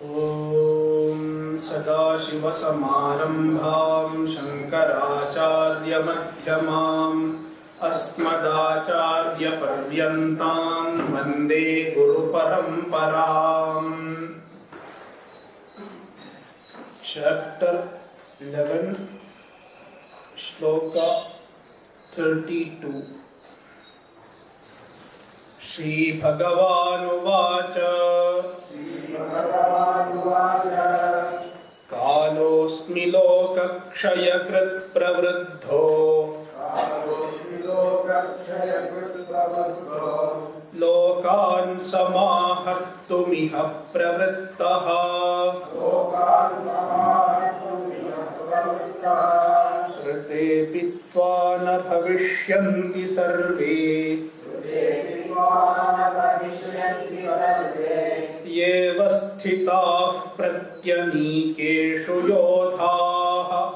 ॐ सदाशिवसमारम्भां शङ्कराचार्यमध्यमाम् अस्मदाचार्यपर्यन्तां वन्दे गुरुपरम्पराम्. Chapter 11, Shloka 32. Shri Bhagavanuvacha Kalosmi lokakshayakrit pravruddho Lokan samahartumiha pravrittaha Krite pitva na bhavishyanti sarve Yeva sthitah pratyanikeshu yodhaah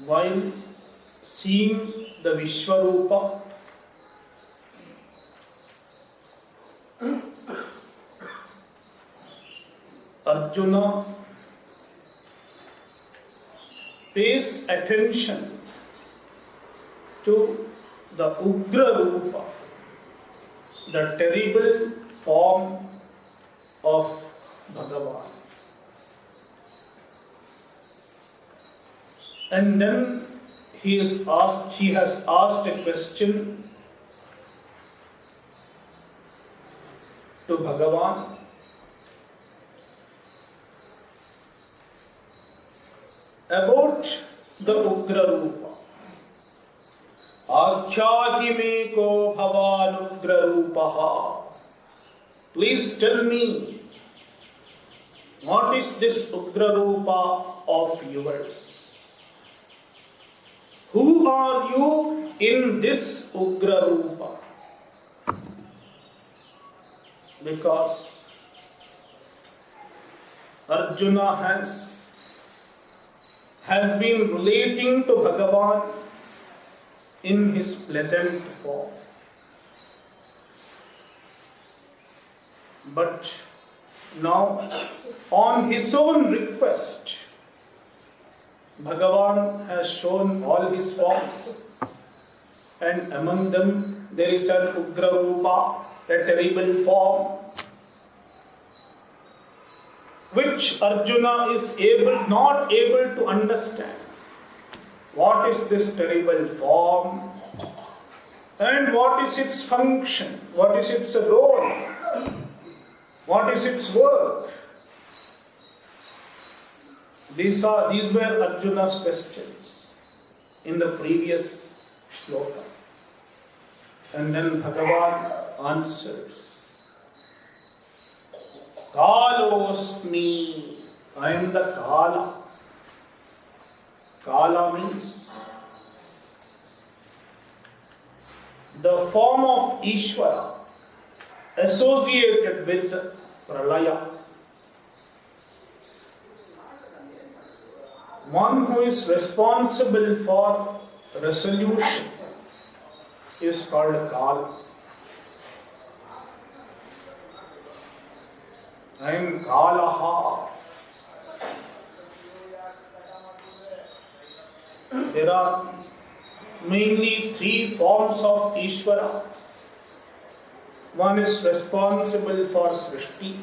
While seeing the Vishwarupa, Arjuna pays attention to the Ugra Rupa, the terrible form of Bhagavan. And then he has asked a question to Bhagavan. About the Ugra Rupa. Akhyāhi me ko bhavan Ugra Rupaha. Please tell me, what is this Ugra Rupa of yours? Who are you in this Ugra Rupa? Because Arjuna has been relating to Bhagavan in his pleasant form. But now, on his own request, Bhagavan has shown all his forms, and among them there is an Ugra Rupa, a terrible form, which Arjuna is not able to understand. What is this terrible form? And what is its function? What is its role? What is its work? These were Arjuna's questions in the previous shloka. And then Bhagavan answers. Kalosmi, I am the Kala. Kala means the form of Ishvara associated with Pralaya. One who is responsible for resolution is called Kala. I am Kalaha. There are mainly three forms of Ishvara. One is responsible for Srishti.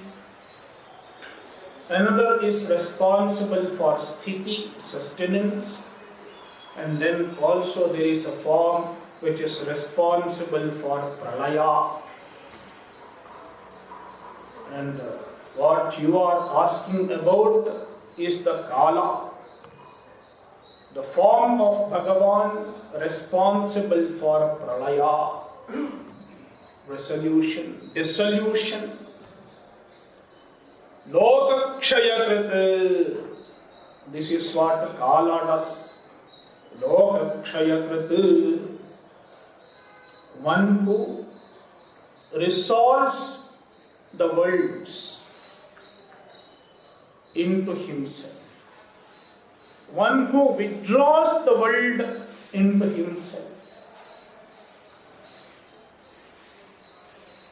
Another is responsible for Sthiti, sustenance. And then also there is a form which is responsible for Pralaya. And what you are asking about is the Kala, the form of Bhagavan responsible for Pralaya, resolution, dissolution. Lokakshayakrit, this is what Kala does. Lokakshayakrit, one who resolves the worlds into himself. One who withdraws the world into himself.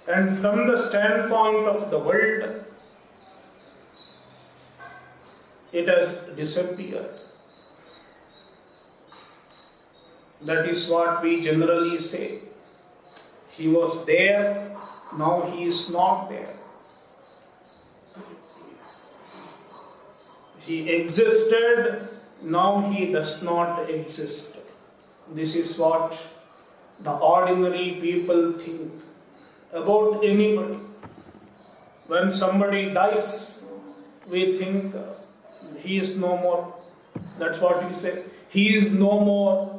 And from the standpoint of the world, it has disappeared. That is what we generally say. He was there, now he is not there. He existed, now he does not exist. This is what the ordinary people think about anybody. When somebody dies, we think he is no more. That's what we say. He is no more.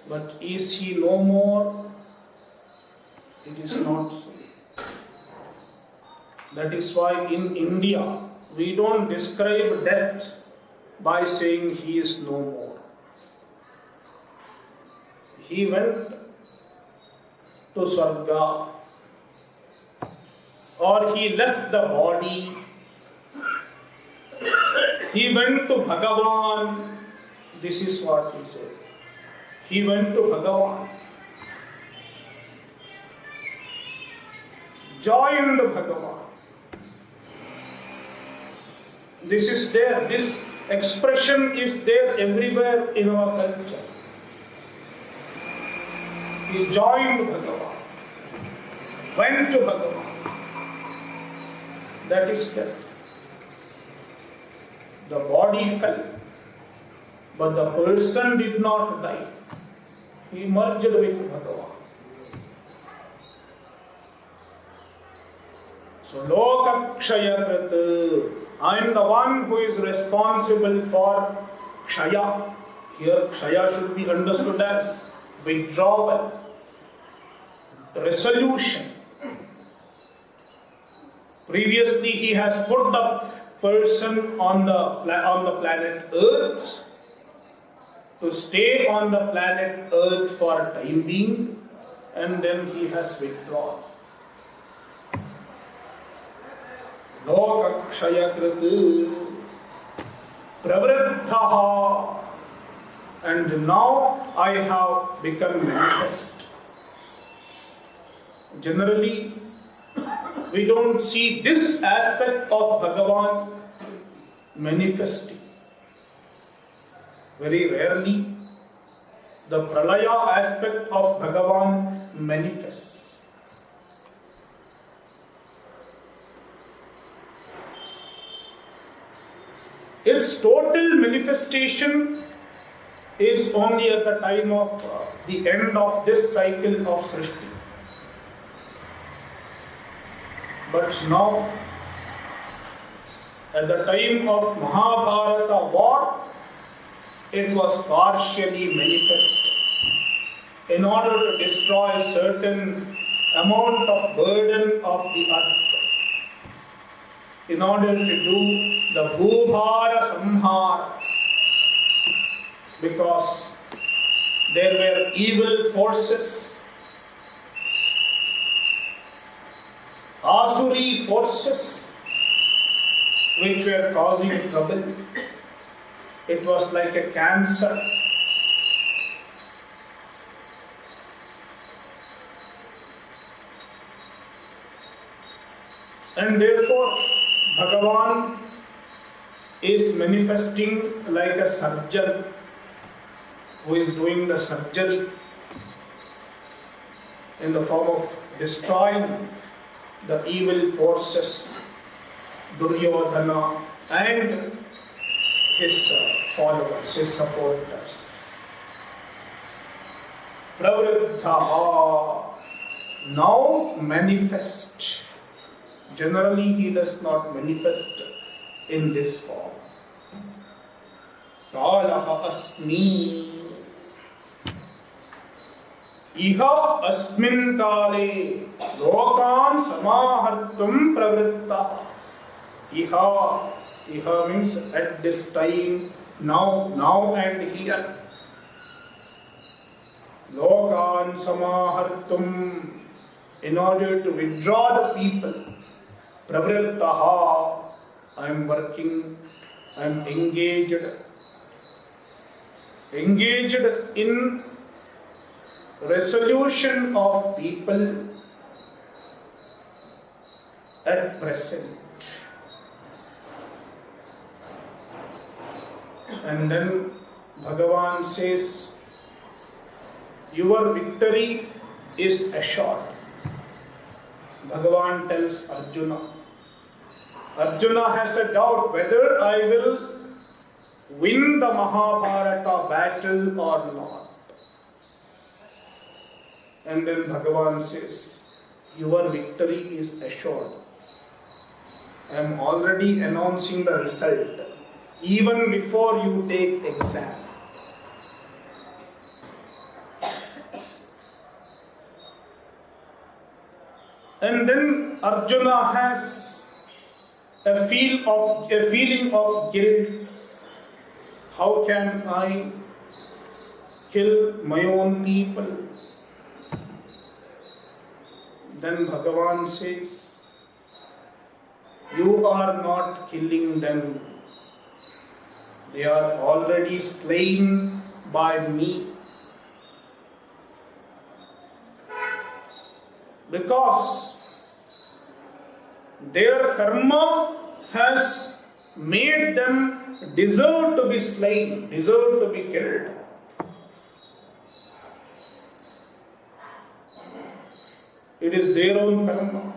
But is he no more? It is not so. That is why in India, we don't describe death by saying he is no more. He went to Swarga, or he left the body. He went to Bhagavan. This is what he said. He went to Bhagavan. Joined Bhagavan. This is there. This expression is there everywhere in our culture. He joined Bhagavan. Went to Bhagavan. That is death. The body fell, but the person did not die. He merged with Bhagavan. So, Lokakshayakrit, I am the one who is responsible for Kshaya. Here, Kshaya should be understood as withdrawal, resolution. Previously, he has put the person on the planet Earth to stay on the planet Earth for time being, and then he has withdrawn. Lokakshayakrit pravriddhaha, and now I have become manifest. Generally, we don't see this aspect of Bhagavan manifesting. Very rarely, the pralaya aspect of Bhagavan manifests. Its total manifestation is only at the time of the end of this cycle of Srishti. But now, at the time of Mahabharata war, it was partially manifest in order to destroy a certain amount of burden of the earth, in order to do the Bhubhara Samhara, because there were evil forces, Asuri forces, which were causing trouble. It was like a cancer. And therefore, Bhagavan is manifesting like a surgeon who is doing the surgery in the form of destroying the evil forces, Duryodhana and his followers, his supporters. Pravriddhaha, now manifest. Generally, he does not manifest in this form. Kalaha asmi. Iha asmin kale lokan samahartum pravritta. Iha means at this time, now and here. Lokan samahartum, in order to withdraw the people. Pravrittaha, I am working, I am engaged in resolution of people at present. And then Bhagavan says, your victory is assured. Bhagavan tells Arjuna. Arjuna has a doubt whether I will win the Mahabharata battle or not. And then Bhagavan says, your victory is assured. I am already announcing the result, even before you take exam. And then Arjuna has a feeling of guilt. How can I kill my own people? Then Bhagavan says, you are not killing them. They are already slain by me. Because their karma has made them deserve to be slain, deserve to be killed. It is their own karma.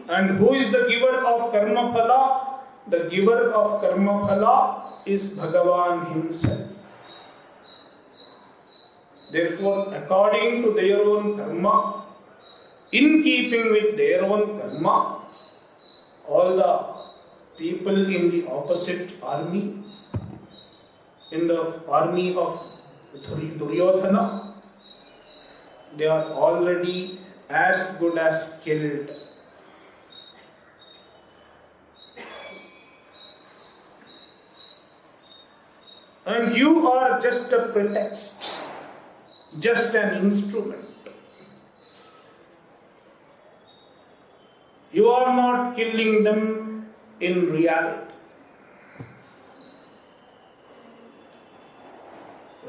And who is the giver of karma phala? The giver of karma phala is Bhagavan himself. Therefore, according to their own karma, in keeping with their own karma, all the people in the opposite army, in the army of Duryodhana, they are already as good as killed. And you are just a pretext, just an instrument. You are not killing them in reality.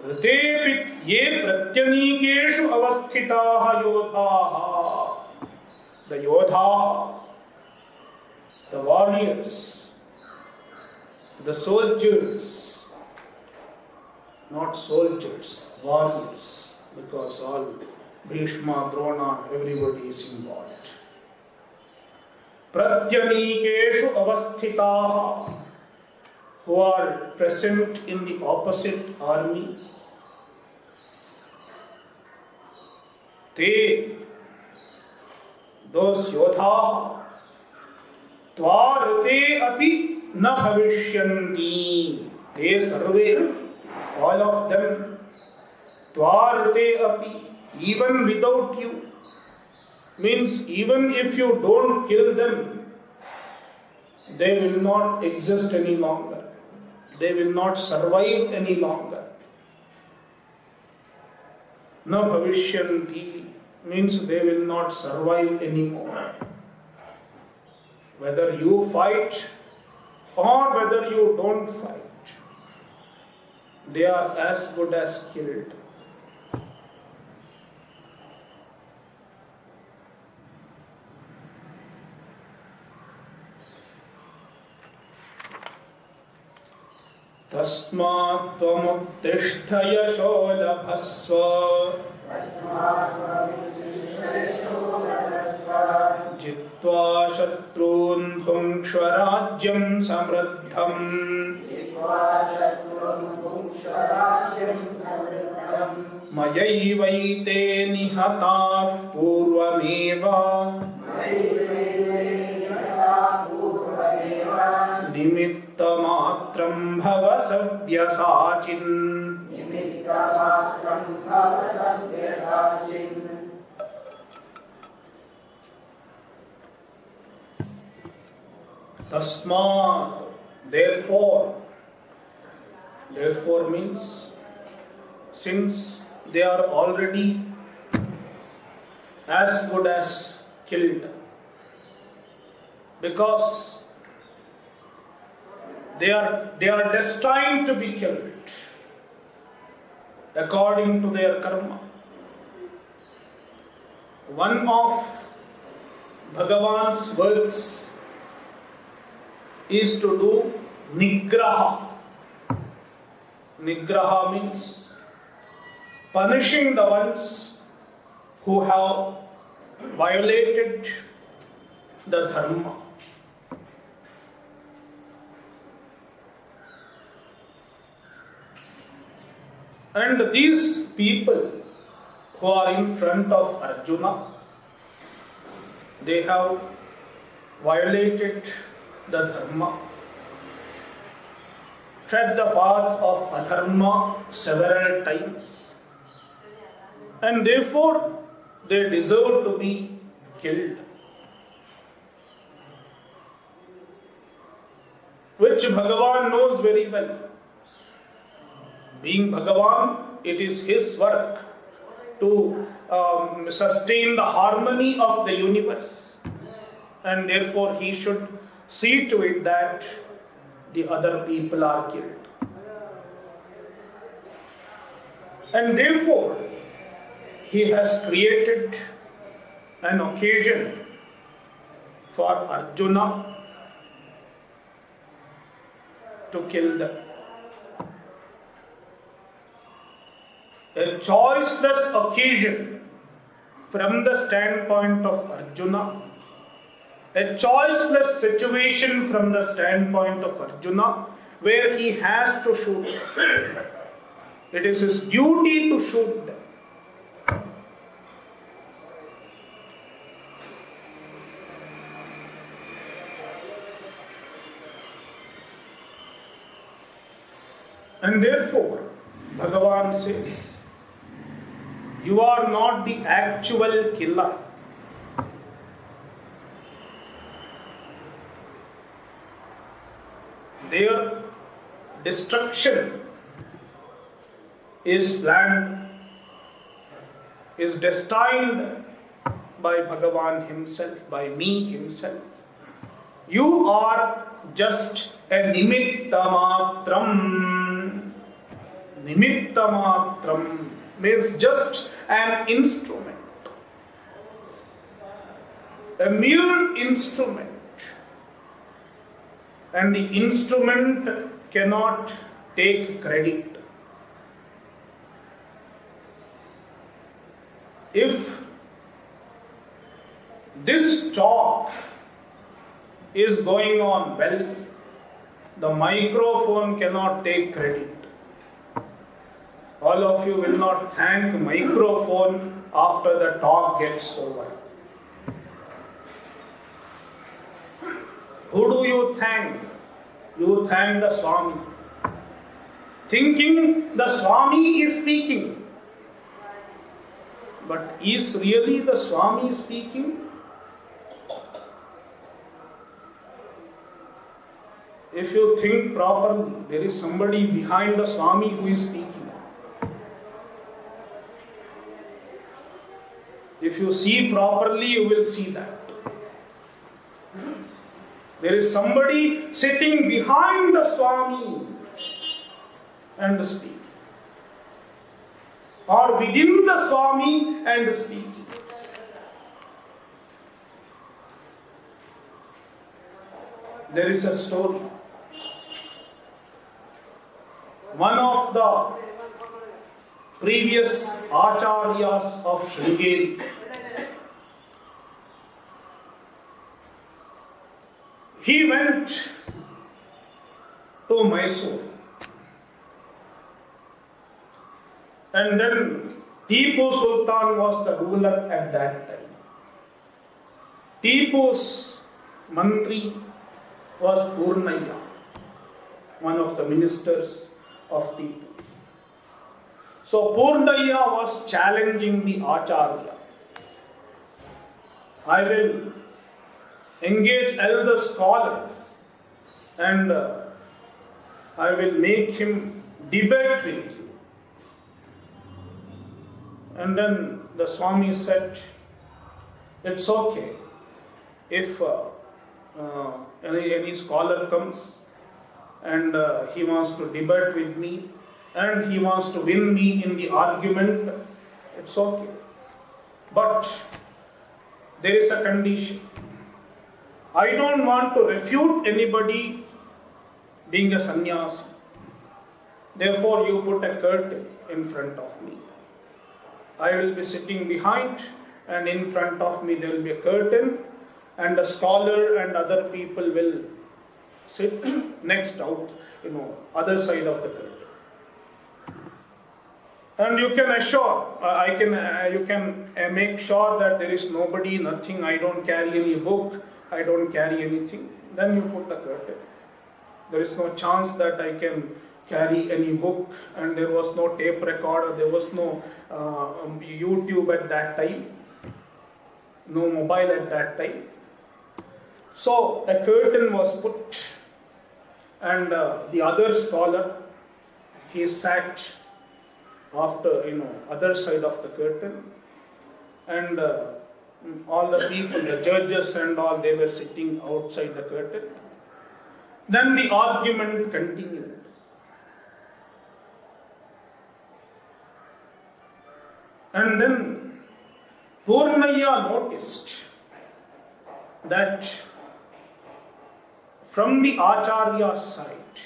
Rate ye pratyanikeshu avasthitaha yodhaha. The yodhaha, the warriors, the soldiers, not soldiers, warriors, because all Bhishma, Drona, everybody is involved. Pratyanikeshu avasthitaha, who are present in the opposite army. They, those yodhaha, tvarate api na bhavishyanti. They sarve, all of them, tvarate api, even without you. Means even if you don't kill them, they will not exist any longer. They will not survive any longer. Na bhavishyanti means they will not survive anymore. Whether you fight or whether you don't fight, they are as good as killed. Tasmat tvamuttishta yasho labhasva jitva shatrun bhungshva rajyam samruddham mayaivaite nihatah purvameva nimittamatram bhava savyasachin. Tasmat, therefore means since they are already as good as killed, because they are destined to be killed. according to their karma. One of Bhagavan's works is to do nigraha. Nigraha means punishing the ones who have violated the dharma. And these people who are in front of Arjuna, they have violated the dharma, tread the path of adharma several times, and therefore they deserve to be killed. Which Bhagavan knows very well. Being Bhagavan, it is his work to sustain the harmony of the universe, and therefore he should see to it that the other people are killed. And therefore he has created an occasion for Arjuna to kill them. A choiceless occasion from the standpoint of Arjuna, a choiceless situation from the standpoint of Arjuna, where he has to shoot them. It is his duty to shoot them. And therefore, Bhagavan says, you are not the actual killer. Their destruction is planned, is destined by Bhagavan himself, by me himself. You are just a nimitta matram. Nimitta matram means just an instrument, a mere instrument, and the instrument cannot take credit. If this talk is going on well, the microphone cannot take credit. All of you will not thank microphone after the talk gets over. Who do you thank? You thank the Swami, thinking the Swami is speaking. But is really the Swami speaking? If you think properly, there is somebody behind the Swami who is speaking. If you see properly, you will see that. There is somebody sitting behind the Swami and speaking, or within the Swami and speaking. There is a story. One of the previous acharyas of Sringeri, he went to Mysore, and then Tipu Sultan was the ruler at that time. Tipu's mantri was Purnaya, one of the ministers of Tipu. So Purnaya was challenging the Acharya. I will engage elder scholar and I will make him debate with you. And then the Swami said, it's okay if any scholar comes and he wants to debate with me, and he wants to win me in the argument, it's okay. But there is a condition. I don't want to refute anybody being a sannyasi. Therefore, you put a curtain in front of me. I will be sitting behind, and in front of me there will be a curtain, and the scholar and other people will sit next out, other side of the curtain. And you can assure, you can make sure that there is nobody, nothing, I don't carry any book, I don't carry anything. Then you put the curtain. There is no chance that I can carry any book, and there was no tape recorder, there was no YouTube at that time, no mobile at that time. So a curtain was put, and the other scholar, he sat after, other side of the curtain, and all the people, the judges and all, they were sitting outside the curtain. Then the argument continued. And then Purnaya noticed that from the Acharya's side,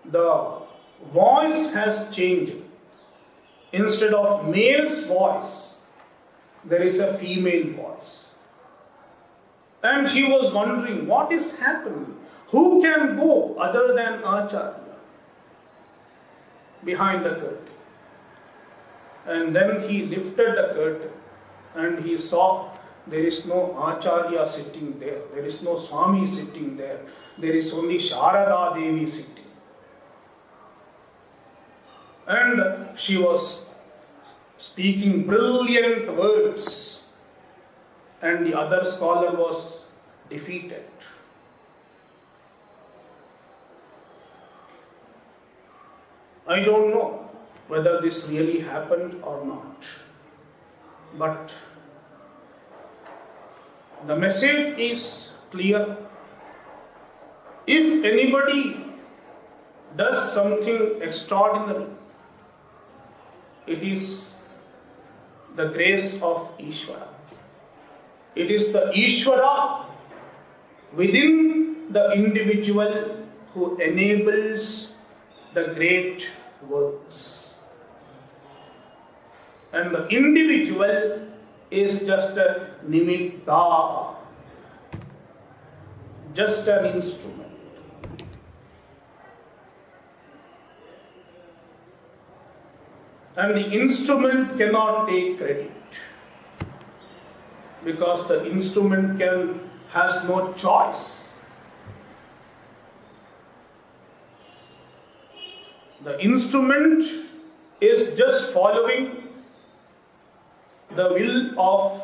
the voice has changed. Instead of male's voice, there is a female voice. And she was wondering, what is happening? Who can go other than Acharya behind the curtain? And then he lifted the curtain and he saw there is no Acharya sitting there. There is no Swami sitting there. There is only Sharada Devi sitting. And she was speaking brilliant words, and the other scholar was defeated. I don't know whether this really happened or not, but the message is clear. If anybody does something extraordinary, it is the grace of Ishvara. It is the Ishvara within the individual who enables the great works. And the individual is just a nimitta, just an instrument. And the instrument cannot take credit, because the instrument has no choice. The instrument is just following the will of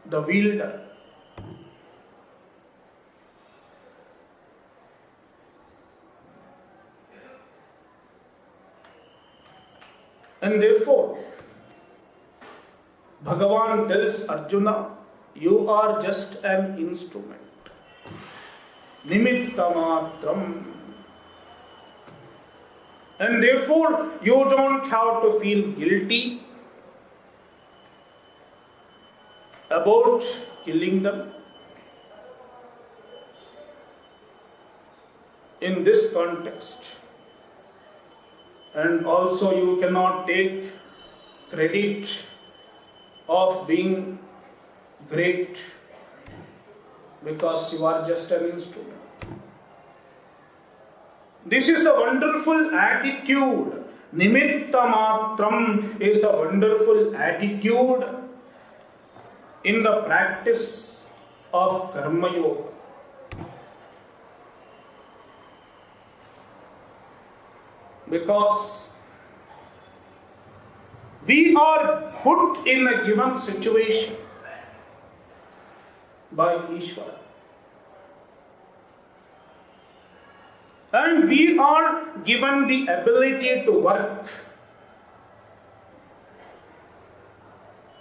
the wielder. And therefore, Bhagavan tells Arjuna, you are just an instrument. Nimittamatram. And therefore, you don't have to feel guilty about killing them. In this context, and also you cannot take credit of being great, because you are just an instrument. This is a wonderful attitude. Nimittamatram is a wonderful attitude in the practice of Karma Yoga. Because we are put in a given situation by Ishvara. And we are given the ability to work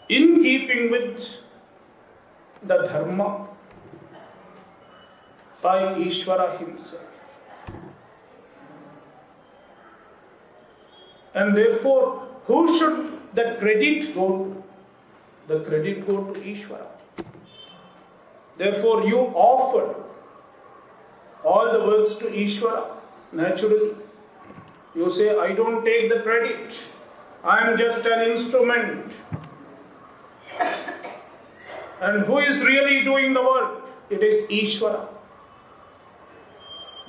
in keeping with the dharma by Ishvara himself. And therefore, who should the credit go to? The credit go to Ishvara. Therefore, you offer all the works to Ishvara naturally. You say, I don't take the credit. I am just an instrument. And who is really doing the work? It is Ishvara.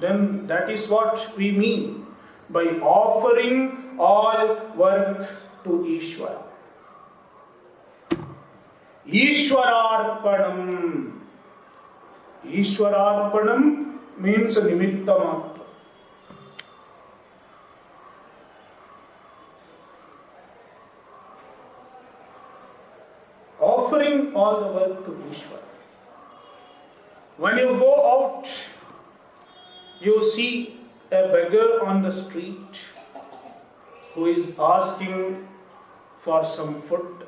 Then that is what we mean by offering all work to Ishvara. Ishwararpanam. Ishwararpanam means nimitta. Offering all the work to Ishvara. When you go out, you see a beggar on the street who is asking for some food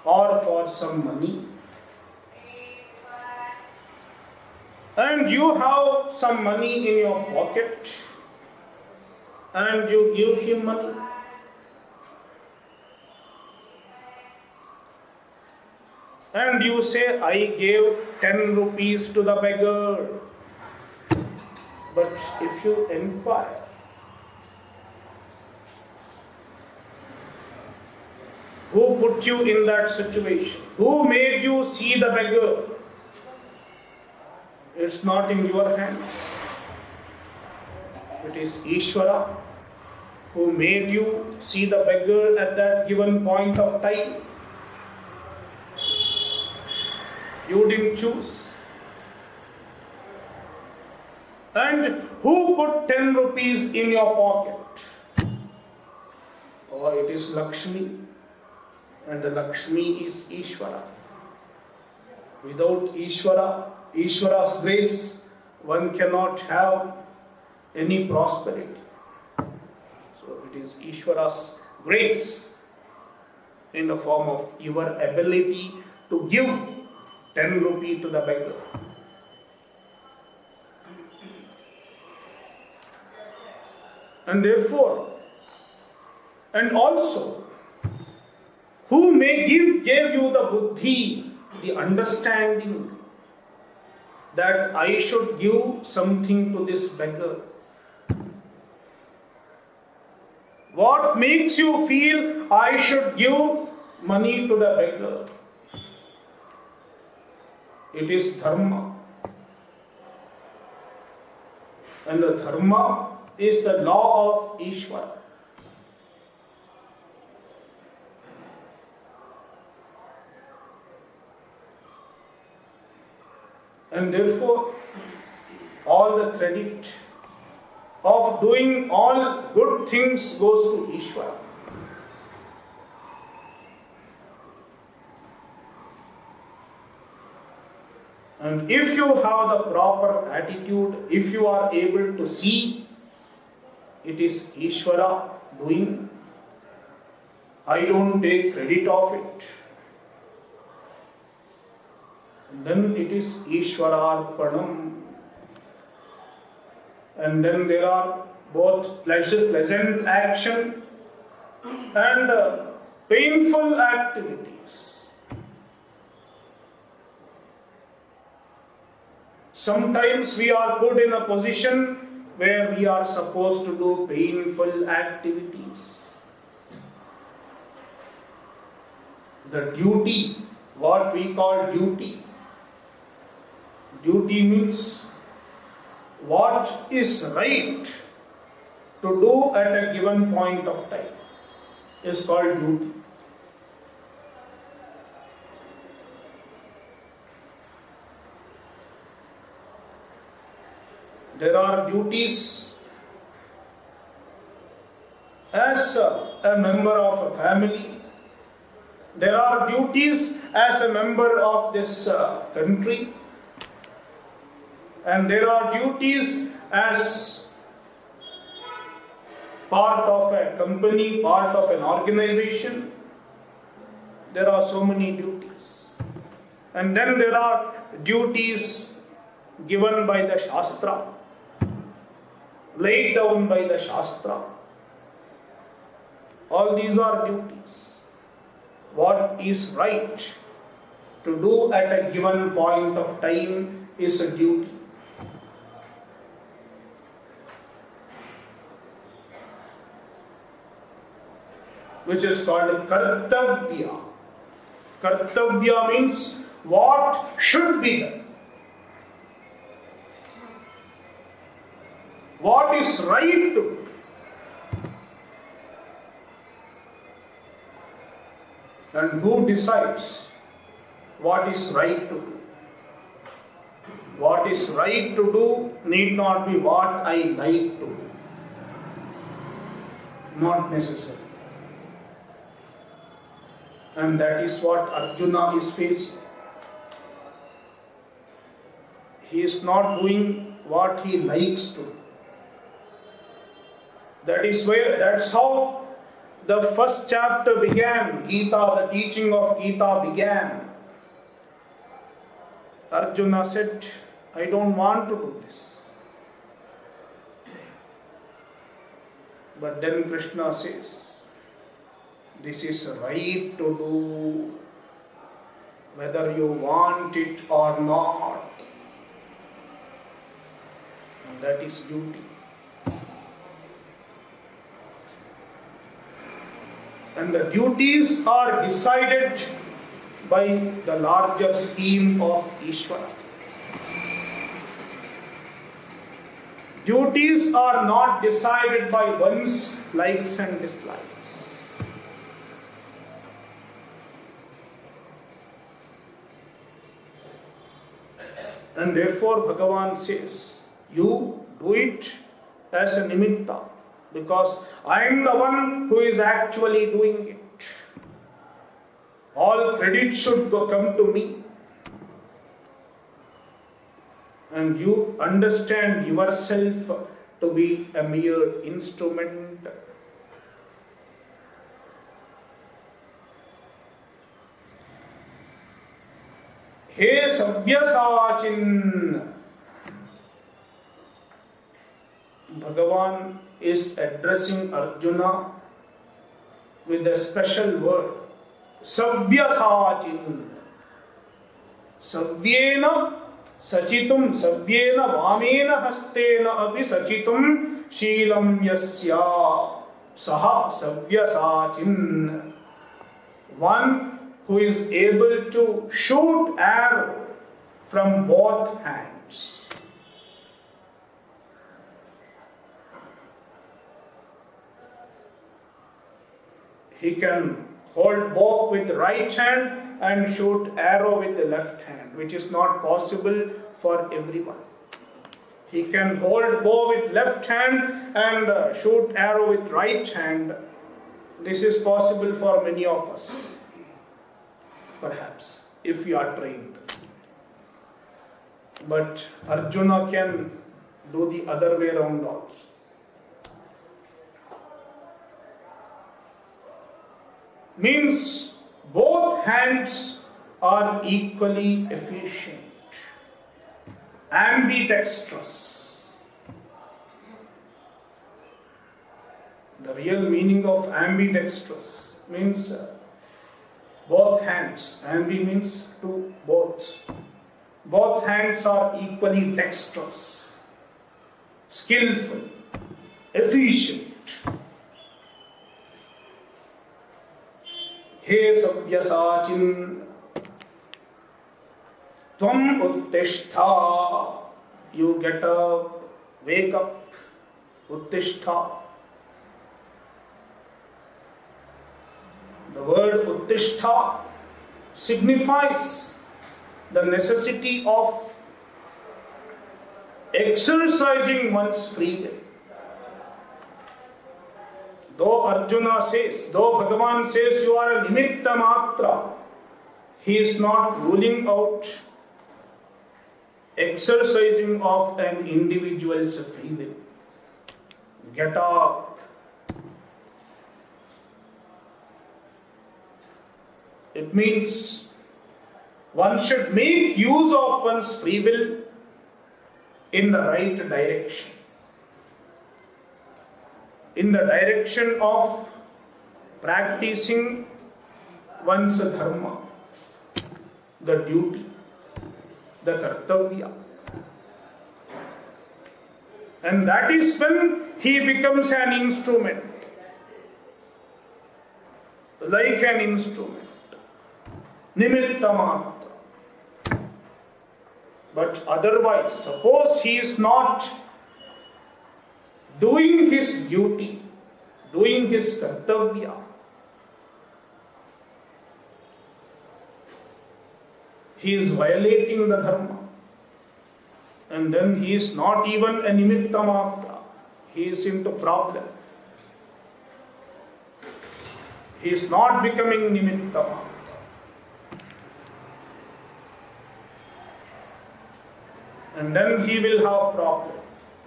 or for some money. And you have some money in your pocket and you give him money. And you say, I gave 10 rupees to the beggar. But if you inquire, who put you in that situation? Who made you see the beggar? It's not in your hands. It is Ishvara who made you see the beggar at that given point of time. You didn't choose. And who put 10 rupees in your pocket? Oh, it is Lakshmi. And the Lakshmi is Ishvara. Without Ishvara, Ishvara's grace, one cannot have any prosperity. So it is Ishvara's grace in the form of your ability to give 10 rupees to the beggar. And therefore, and also, who gave you the buddhi, the understanding that I should give something to this beggar? What makes you feel I should give money to the beggar? It is dharma. And the dharma is the law of Ishvara. And therefore, all the credit of doing all good things goes to Ishvara. And if you have the proper attitude, if you are able to see it is Ishvara doing, I don't take credit of it, then it is Ishwararpanam. And then there are both pleasant action and painful activities. Sometimes we are put in a position where we are supposed to do painful activities. The duty, what we call duty. Duty means what is right to do at a given point of time is called duty. There are duties as a member of a family. There are duties as a member of this country. And there are duties as part of a company, part of an organization. There are so many duties. And then there are duties given by the Shastra, laid down by the Shastra. All these are duties. What is right to do at a given point of time is a duty. Which is called kartavya. Kartavya means what should be done. What is right to do. And who decides what is right to do? What is right to do need not be what I like to do. Not necessary. And that is what Arjuna is facing. He is not doing what he likes to do. That's how the first chapter began. Gita, the teaching of Gita began. Arjuna said, I don't want to do this. But then Krishna says, this is right to do, whether you want it or not. And that is duty. And the duties are decided by the larger scheme of Ishvara. Duties are not decided by one's likes and dislikes. And therefore Bhagavan says, you do it as a nimitta, because I am the one who is actually doing it. All credit should come to me. And you understand yourself to be a mere instrument. He Savyasachin. Bhagavan is addressing Arjuna with a special word. Savyasachin. Savyena sachitum, savyena vamena hastena api sachitum sheelam yasya saha savyasachin. One who is able to shoot arrow from both hands. He can hold bow with the right hand and shoot arrow with the left hand, which is not possible for everyone. He can hold bow with left hand and shoot arrow with right hand. This is possible for many of us, perhaps, if we are trained. But Arjuna can do the other way around also. Means both hands are equally efficient, ambidextrous. The real meaning of ambidextrous means both hands. Ambi means to both. Both hands are equally dexterous, skillful, efficient. He Savyasachin, Tvam Uttishtha. You get up, wake up, Uttishtha. The word Uttishtha signifies the necessity of exercising one's free will. Though Arjuna says, though Bhagavan says you are a nimitta matra, he is not ruling out exercising of an individual's free will. Get up. It means one should make use of one's free will in the right direction. In the direction of practicing one's dharma, the duty, the kartavya. And that is when he becomes an instrument, like an instrument, nimitta matra. But otherwise, suppose he is not doing his duty, doing his kartavya, he is violating the dharma. And then he is not even a nimitta matra. He is into problem. He is not becoming nimitta matra. And then he will have problem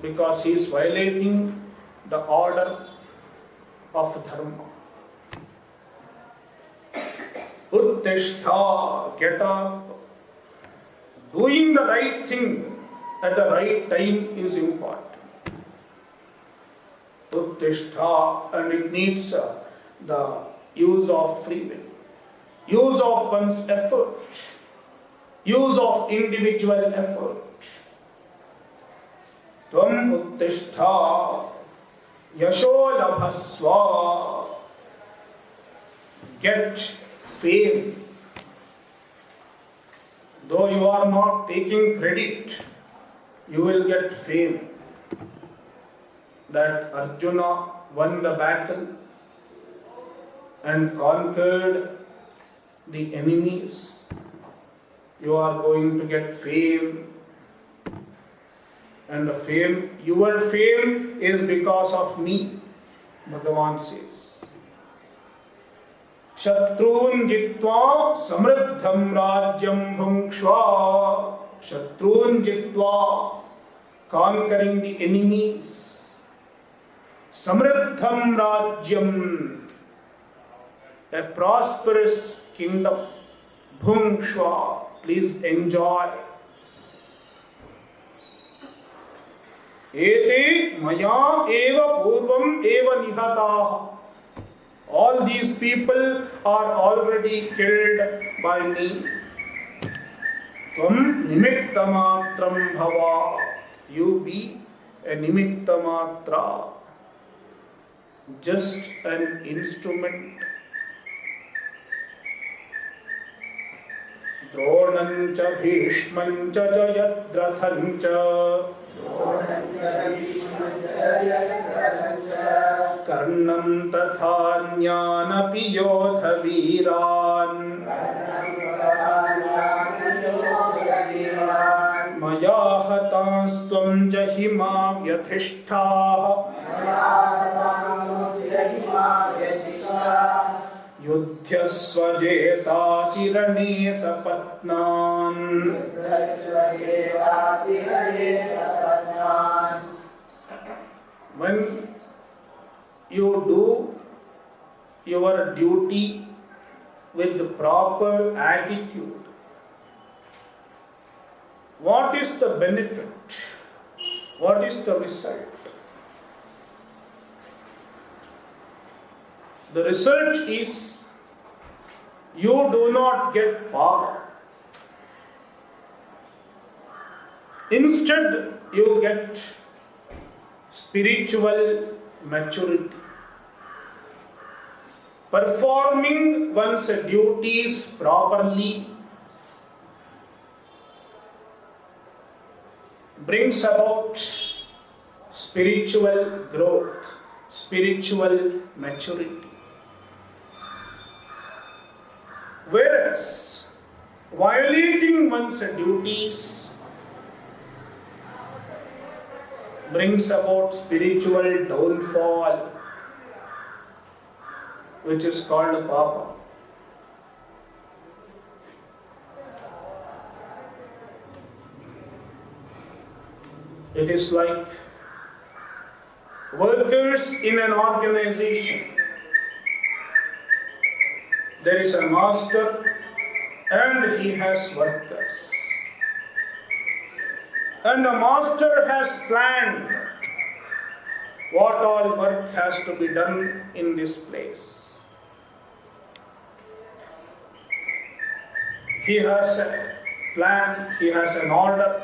because he is violating the order of dharma. Uttishta, get up. Doing the right thing at the right time is important. Uttishta, and it needs the use of free will, use of one's effort, use of individual effort. Tvam uttishta yasho labhasva, get fame. Though you are not taking credit, you will get fame. That Arjuna won the battle and conquered the enemies. You are going to get fame. And the fame, your fame is because of me, Bhagavan says. Shatrun jitva samriddham rajyam bhungshva. Shatrun jitva, conquering the enemies. Samriddham rajyam, a prosperous kingdom. Bhungshva, please enjoy. Ete maya eva purvam eva nihataha. All these people are already killed by me. Tvam nimitta matram bhava. You be a nimitta matra, just an instrument. Dronam cha bhishmam cha jayadratham cha Karnam tatha jnanapi yodha veeran Maya hatanstam jahima vyathishthah Yudhyasva jetasi rane sapatnan. When you do your duty with the proper attitude, what is the benefit? What is the result? The result is you do not get power. Instead, you get spiritual maturity. Performing one's duties properly brings about spiritual growth, spiritual maturity. Whereas violating one's duties brings about spiritual downfall, which is called papa. It is like workers in an organization. There is a master and he has workers. And the master has planned what all work has to be done in this place. he has a plan, he has an order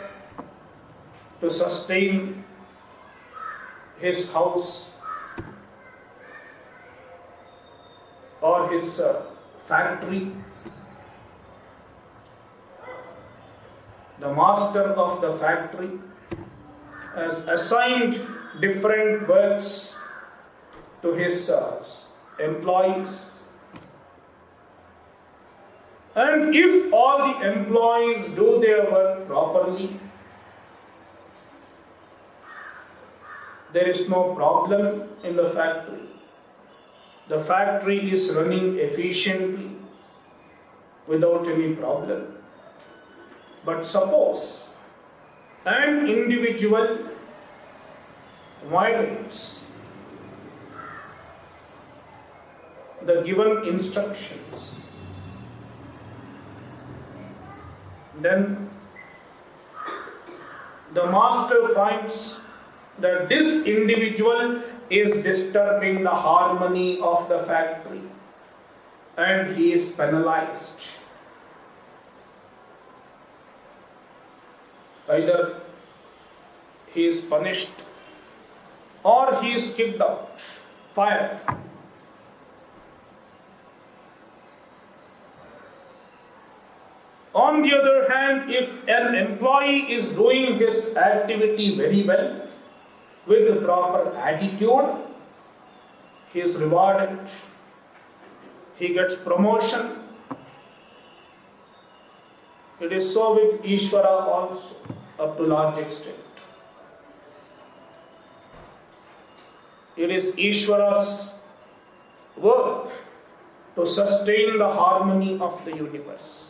to sustain his house or his factory. The master of the factory has assigned different works to his employees. And if all the employees do their work properly, there is no problem in the factory. The factory is running efficiently without any problem. But suppose an individual violates the given instructions, then the master finds that this individual is disturbing the harmony of the factory and he is penalized. Either he is punished or he is kicked out, fired. On the other hand, if an employee is doing his activity very well, with the proper attitude, he is rewarded, he gets promotion. It is so with Ishvara also, up to large extent. It is Ishvara's work to sustain the harmony of the universe.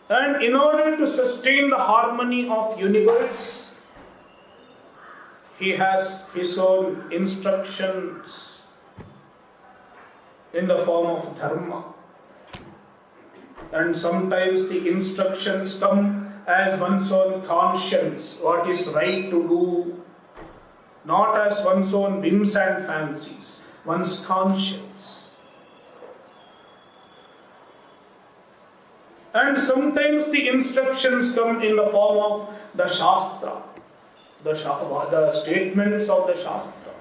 And in order to sustain the harmony of universe, he has his own instructions in the form of dharma. And sometimes the instructions come as one's own conscience, what is right to do, not as one's own whims and fancies, one's conscience. And sometimes the instructions come in the form of the Shastra, the statements of the Shastra.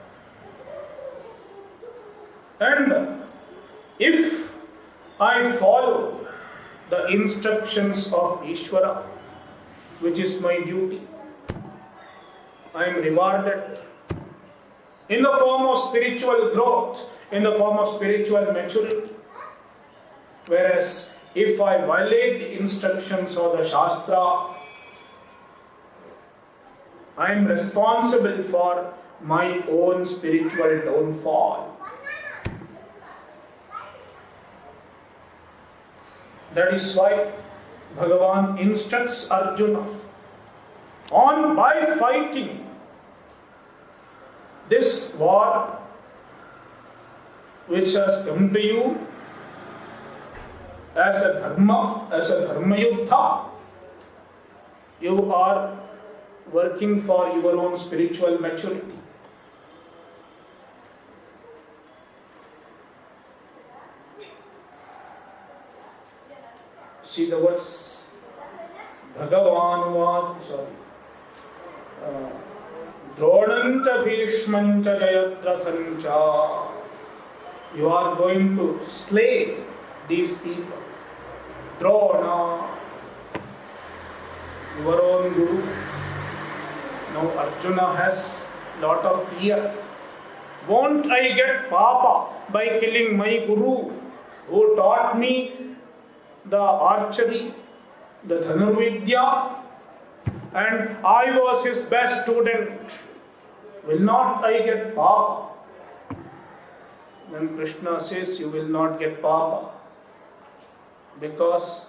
And if I follow the instructions of Ishvara, which is my duty, I am rewarded in the form of spiritual growth, in the form of spiritual maturity. Whereas if I violate the instructions of the Shastra, I am responsible for my own spiritual downfall. That is why Bhagavan instructs Arjuna on by fighting this war which has come to you as a dharma yuddha. You are working for your own spiritual maturity. See the words Bhagavan Dronancha Bhishmancha Jayadrathancha. You are going to slay these people. Drona, your own guru. Now Arjuna has lot of fear. Won't I get papa by killing my guru who taught me the archery, the Dhanurvidya, and I was his best student? Will not I get papa? Then Krishna says, you will not get papa, because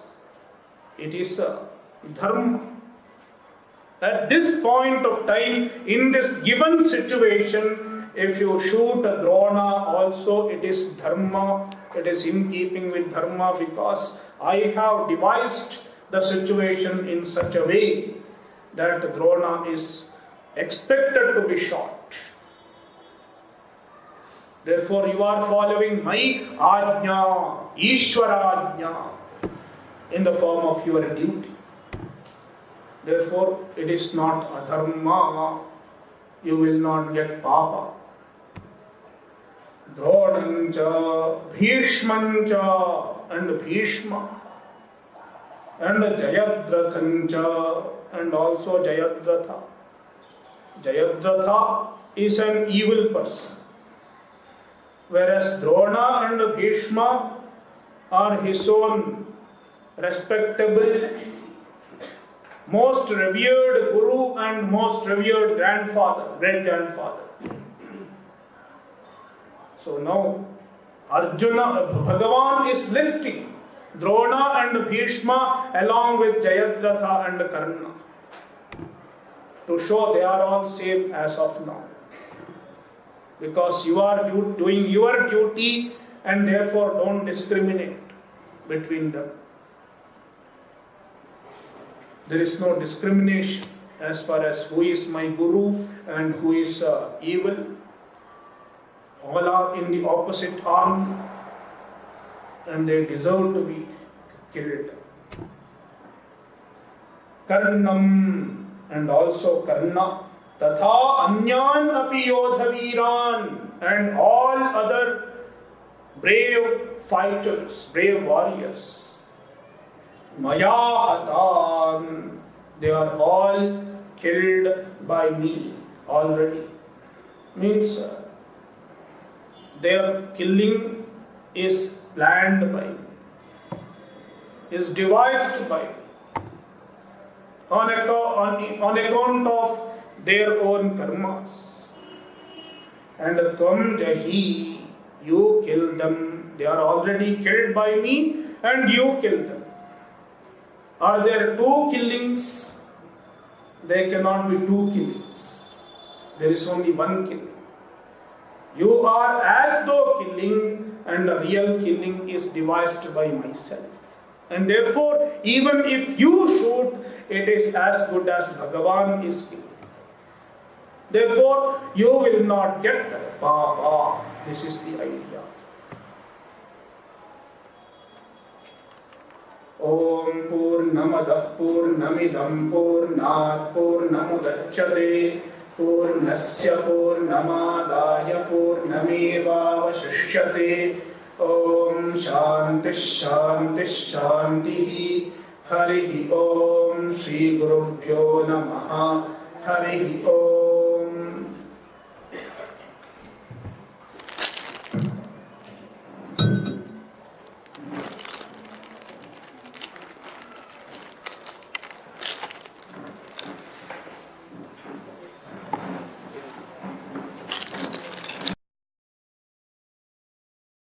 it is a dharma. At this point of time, in this given situation, if you shoot a Drona also, it is dharma, it is in keeping with dharma, because I have devised the situation in such a way that Drona is expected to be shot. Therefore, you are following my ajna, Ishvara ajna. in the form of your duty. Therefore, it is not adharma. You will not get papa. Dronancha, Bhishmancha, and Bhishma, and Jayadrathancha, and also Jayadratha. Jayadratha is an evil person, whereas Drona and Bhishma are his own respectable, most revered guru and most revered grandfather, great-grandfather. So now Arjuna, Bhagavan is listing Drona and Bhishma along with Jayadratha and Karna to show they are all same as of now. Because you are doing your duty and therefore don't discriminate between them. There is no discrimination as far as who is my guru and who is evil. All are in the opposite army and they deserve to be killed. Karnam and also Karna, Tatha Anyan api Yodhaviran, and all other brave fighters, brave warriors. Maya Hatan, they are all killed by me already. Means their killing is planned by me, is devised by me, on account of their own karmas. And Tvam Jahi, you kill them. They are already killed by me and you kill them. Are there two killings? There cannot be two killings. There is only one killing. You are as though killing, and the real killing is devised by myself. And therefore, even if you shoot, it is as good as Bhagavan is killing. Therefore, you will not get the papa. This is the idea. Om Purnamadah Purnamidam Purnat Purnamudachyate Purnasya Purnamadaya Purnamevavashishyate. Om Shanti Shanti Shanti. Hari Om Shri Gurubhyo Namaha. Hari Om.